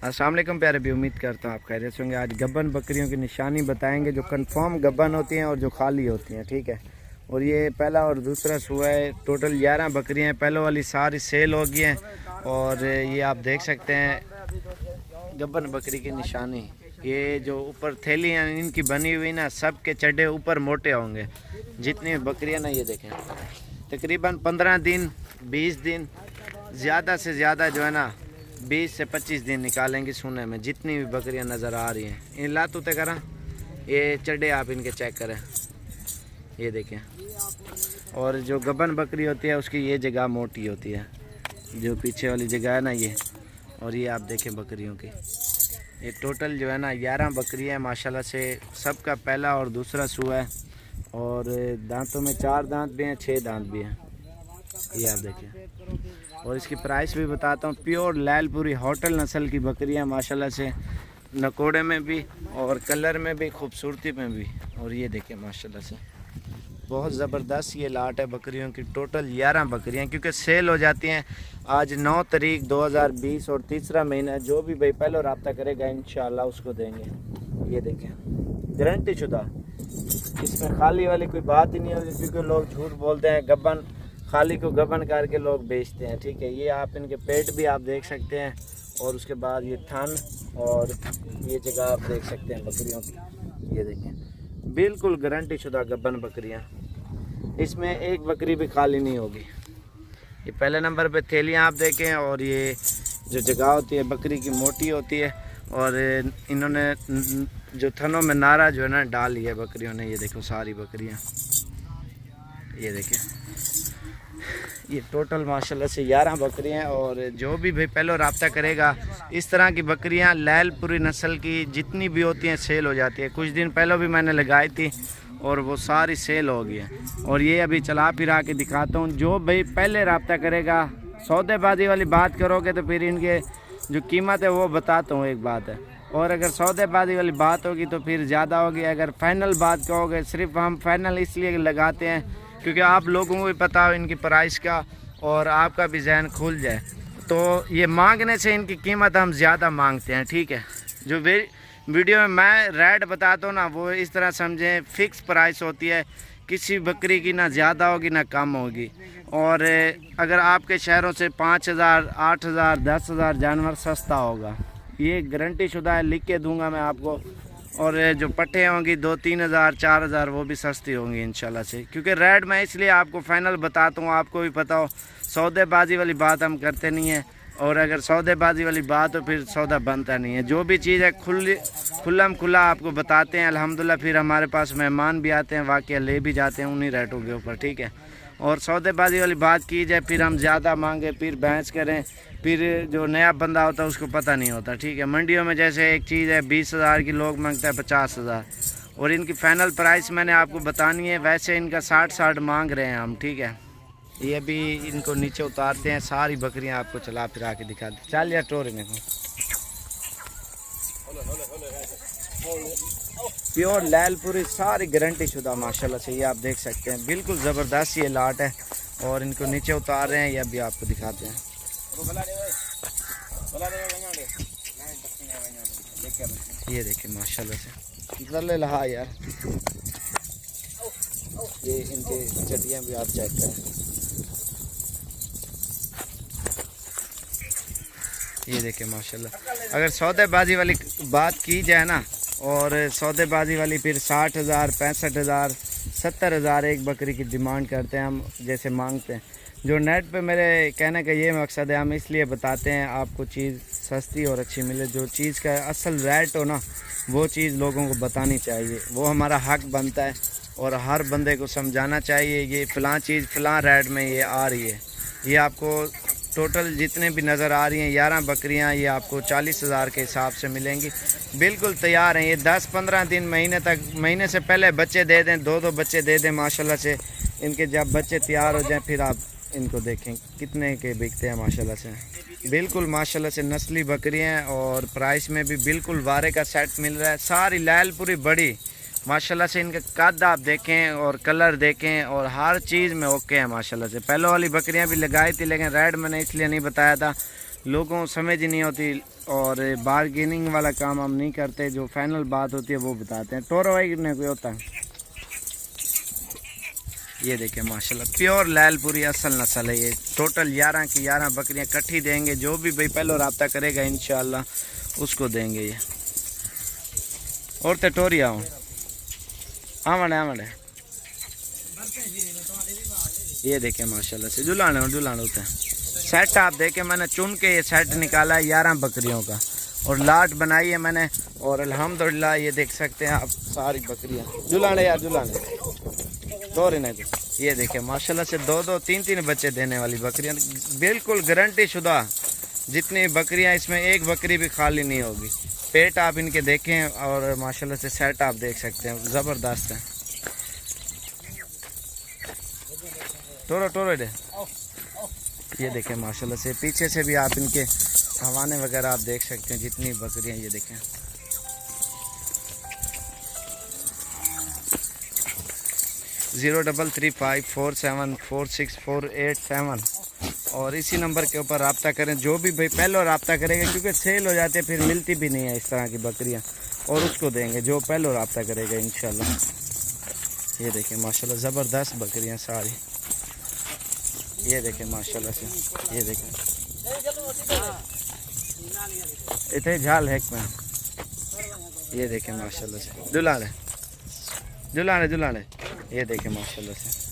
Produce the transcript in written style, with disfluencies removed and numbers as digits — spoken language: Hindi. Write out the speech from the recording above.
अस्सलाम वालेकुम प्यारे भी, उम्मीद करता हूँ आप खैरियत से होंगे। आज गब्बन बकरियों की निशानी बताएंगे जो कंफर्म गब्बन होती हैं और जो खाली होती हैं, ठीक है। और ये पहला और दूसरा सुबह है, टोटल 11 बकरियाँ हैं। पहले वाली सारी सेल हो गई हैं और ये आप देख सकते हैं गब्बन बकरी की निशानी। ये जो ऊपर थैलियाँ इनकी बनी हुई ना, सब के चड्डे ऊपर मोटे होंगे। जितनी बकरियाँ ना, ये देखें तकरीबन 15 दिन 20 दिन ज़्यादा से ज़्यादा जो है ना 20 से 25 दिन निकालेंगे सोने में। जितनी भी बकरियां नज़र आ रही हैं इन लातू तक करा, ये चड्डे आप इनके चेक करें, ये देखें। और जो गब्बन बकरी होती है उसकी ये जगह मोटी होती है, जो पीछे वाली जगह है ना ये। और ये आप देखें बकरियों की, ये टोटल जो है ना 11 बकरियाँ हैं माशाल्लाह से। सबका पहला और दूसरा सुआ है और दांतों में 4 दांत भी हैं, 6 दांत भी हैं, ये आप देखें। और इसकी प्राइस भी बताता हूँ। प्योर लैलपुरी होटल नस्ल की बकरियाँ माशाल्लाह से, नकोड़े में भी और कलर में भी, खूबसूरती में भी। और ये देखें माशाल्लाह से बहुत ज़बरदस्त ये लाट है बकरियों की। टोटल 11 बकरियाँ क्योंकि सेल हो जाती हैं। आज 9 तारीख 2020 और तीसरा महीना। जो भी भाई पहले रब्ता करेगा इंशाल्लाह उसको देंगे। ये देखें गारंटी शुदा, इसमें खाली वाली कोई बात ही नहीं होगी, क्योंकि लोग झूठ बोलते हैं। गब्बन खाली को गबन करके लोग बेचते हैं, ठीक है। ये आप इनके पेट भी आप देख सकते हैं और उसके बाद ये थन और ये जगह आप देख सकते हैं बकरियों की। ये देखें बिल्कुल गारंटी शुदा गबन बकरियां, इसमें एक बकरी भी खाली नहीं होगी। ये पहले नंबर पे थैलियां आप देखें। और ये जो जगह होती है बकरी की मोटी होती है और इन्होंने जो थनों में नारा जो है ना डाल लिया बकरियों ने। ये देखो सारी बकरियाँ, ये देखें। ये टोटल माशाल्लाह से 11 बकरियां हैं। और जो भी भाई पहले रब्ता करेगा, इस तरह की बकरियां लैलपुरी नस्ल की जितनी भी होती हैं सेल हो जाती है। कुछ दिन पहले भी मैंने लगाई थी और वो सारी सेल हो गई है। और ये अभी चला फिरा के दिखाता हूँ। जो भाई पहले रब्ता करेगा, सौदेबाजी वाली बात करोगे तो फिर इनके जो कीमत है वो बताता हूँ, एक बात है। और अगर सौदेबाजी वाली बात होगी तो फिर ज़्यादा होगी। अगर फाइनल बात कहोगे, सिर्फ हम फाइनल इसलिए लगाते हैं क्योंकि आप लोगों को भी पता हो इनकी प्राइस का और आपका भी जहन खुल जाए। तो ये मांगने से इनकी कीमत हम ज़्यादा मांगते हैं, ठीक है। जो वीडियो में मैं रेट बताता हूँ ना, वो इस तरह समझें फिक्स प्राइस होती है। किसी बकरी की ना ज़्यादा होगी ना कम होगी। और अगर आपके शहरों से 5000 8000 10,000 जानवर सस्ता होगा, ये गारंटी शुदा है, लिख के दूंगा मैं आपको। और जो पट्टे होंगी 2-3 हज़ार 4 हज़ार वो भी सस्ती होंगी इंशाल्लाह से। क्योंकि रेट मैं इसलिए आपको फाइनल बताता हूँ, आपको भी पता हो सौदेबाजी वाली बात हम करते नहीं हैं। और अगर सौदेबाजी वाली बात हो फिर सौदा बनता नहीं है। जो भी चीज़ है खुला आपको बताते हैं अल्हम्दुलिल्लाह। फिर हमारे पास मेहमान भी आते हैं, वाकई ले भी जाते हैं उन्हीं रेटों के ऊपर, ठीक है। और सौदेबाजी वाली बात की जाए फिर हम ज़्यादा मांगे, फिर बहस करें, फिर जो नया बंदा होता है उसको पता नहीं होता, ठीक है। मंडियों में जैसे एक चीज़ है 20,000 की, लोग मांगता है 50,000। और इनकी फ़ाइनल प्राइस मैंने आपको बतानी है। वैसे इनका 60 मांग रहे हैं हम, ठीक है। ये भी इनको नीचे उतारते हैं, सारी बकरियां आपको चला फिरा के दिखाते। चल यार टोर इनको, प्योर लैलपुरी सारी गारंटी शुदा माशाल्लाह से। ये आप देख सकते हैं बिल्कुल ज़बरदस्त ये लाट है। और इनको नीचे उतार रहे हैं, ये भी आपको दिखाते हैं। ये देखें माशाल्लाह से कर लहा यार। ये इनके चटियाँ भी आप चेक करें, ये देखें माशाल्लाह। अगर सौदेबाजी वाली बात की जाए ना, और सौदेबाजी वाली फिर 60,000 65,000 70,000 एक बकरी की डिमांड करते हैं हम, जैसे मांगते हैं। जो नेट पे मेरे कहने का ये मकसद है, हम इसलिए बताते हैं आपको चीज़ सस्ती और अच्छी मिले। जो चीज़ का असल रेट हो ना, वो चीज़ लोगों को बतानी चाहिए, वो हमारा हक बनता है। और हर बंदे को समझाना चाहिए ये फ़लाँ चीज़ फ़लाँ रेट में ये आ रही है। ये आपको टोटल जितने भी नज़र आ रही हैं 11 बकरियां, ये आपको 40,000 के हिसाब से मिलेंगी। बिल्कुल तैयार हैं ये। 10-15 दिन महीने से पहले बच्चे दे दें, 2-2 बच्चे दे दें माशाल्लाह से। इनके जब बच्चे तैयार हो जाएं फिर आप इनको देखें कितने के बिकते हैं माशाल्लाह से। बिल्कुल माशाल्लाह से नस्ली बकरियां हैं और प्राइस में भी बिल्कुल वारे का सेट मिल रहा है। सारी लैलपुरी बड़ी माशाल्लाह से। इनका कद आप देखें और कलर देखें और हर चीज़ में ओके है माशाल्लाह से। पहले वाली बकरियां भी लगाई थी लेकिन रेट मैंने इसलिए नहीं बताया था लोगों को समझ ही नहीं होती और बार्गेनिंग वाला काम हम नहीं करते, जो फाइनल बात होती है वो बताते हैं। टोरो भाई कितने कोई होता है? ये देखिए माशाल्लाह प्योर लैलपुरी असल नस्ल है ये। टोटल 11 की 11 बकरियां इकट्ठी देंगे। जो भी भाई पहले रब्ता करेगा इंशाल्लाह उसको देंगे ये। और तो टोरिया हूँ आमड़े आमड़े ये देखें माशाल्लाह से जुलाने होते हैं। सेट आप देखें, मैंने चुन के ये सेट निकाला है 11 बकरियों का और लाट बनाई है मैंने। और अल्हम्दुलिल्लाह ये देख सकते हैं आप सारी बकरियां जुलाने यार जुलाने तोड़ नहीं दो। ये देखें माशाल्लाह से 2-2 3-3 बच्चे देने वाली बकरियां, बिल्कुल गारंटी शुदा। जितनी बकरियां इसमें एक बकरी भी खाली नहीं होगी। पेट आप इनके देखें और माशाल्लाह से सेट आप देख सकते हैं ज़बरदस्त है। टोरो टोरो दे ये देखें माशाल्लाह से। पीछे से भी आप इनके हवाने वगैरह आप देख सकते हैं जितनी बकरियां। ये देखें 0335474648 और इसी नंबर के ऊपर रब्ता करें। जो भी भाई पहले रब्ता करेगा, क्योंकि सेल हो जाते हैं फिर मिलती भी नहीं है इस तरह की बकरियां, और उसको देंगे जो पहले रब्ता करेगा इंशाल्लाह। ये देखें माशाल्लाह ज़बरदस्त बकरियां सारी। ये देखें माशाल्लाह से। ये देखें इतने झाल है में। ये देखें माशाल्लाह से जुलाने जुलाने जुलाने। ये देखें माशाल्लाह से।